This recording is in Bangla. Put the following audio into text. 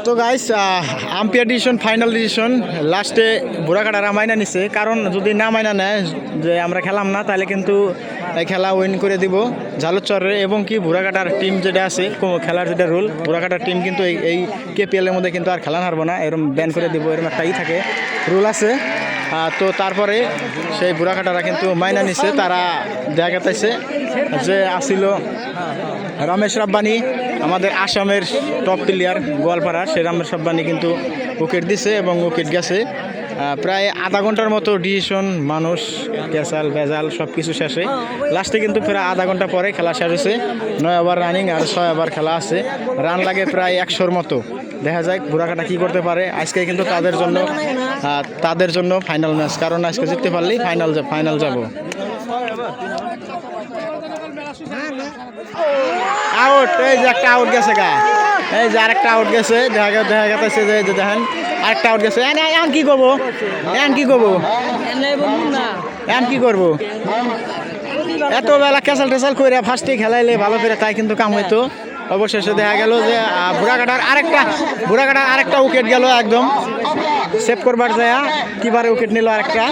তো guys umpire decision final decision লাস্টে বুড়াকাটারা মাইনা নিছে, কারণ যদি না মাইনা নেয় যে আমরা খেলাম না তাহলে কিন্তু এই খেলা উইন করে দিব ঝালুচরের। এবং কি বুড়াকাটার টিম যেটা আছে খেলার যেটা রুল, বুড়াকাটার টিম কিন্তু এই কেপিএলের মধ্যে কিন্তু আর খেলা হারবো না, এরকম ব্যান করে দিব, এরকম একটা থাকে রুল আছে। তো তারপরে সেই বুড়াকাটারা কিন্তু মাইনা নিছে, তারা দেখা গেছে যে আসিল রমেশ রাব্বানি, আমাদের আসামের টপ প্লেয়ার গোয়ালপাড়ার, সেই রমেশ রাব্বানি কিন্তু উইকেট দিছে এবং উইকেট গেছে। প্রায় আধা ঘন্টার মতো ডিসিশন, মানুষ ক্যাসাল ভেজাল সব কিছু শেষে লাস্টে কিন্তু প্রায় আধা ঘন্টা পরে খেলা শেষ হয়েছে। 9 ওভার রানিং আর 6 ওভার খেলা আছে, রান লাগে প্রায় 100-র মতো। দেখা যায় বুড়াকাটা কী করতে পারে। আজকে কিন্তু তাদের জন্য ফাইনাল ম্যাচ, কারণ আজকে জিততে পারলেই ফাইনাল যাব। আউট, এই যে একটা আউট গেছে গা, এই যে আরেকটা আউট গেছে, দেখা গেছে যে দেখেন আরেকটা আউট গেছে। এখন কি করবো, এখন কি করবো, এত বেলা ক্যাসাল টেসাল করে ফার্স্টে খেলাইলে ভালো করে, তাই কিন্তু কাম হইতো। অবশেষে দেখা গেল যে বুড়াকাটার আরেকটা উইকেট গেল, একদম সেভ করবার যায় কিবারে উইকেট নিল আরেকটা।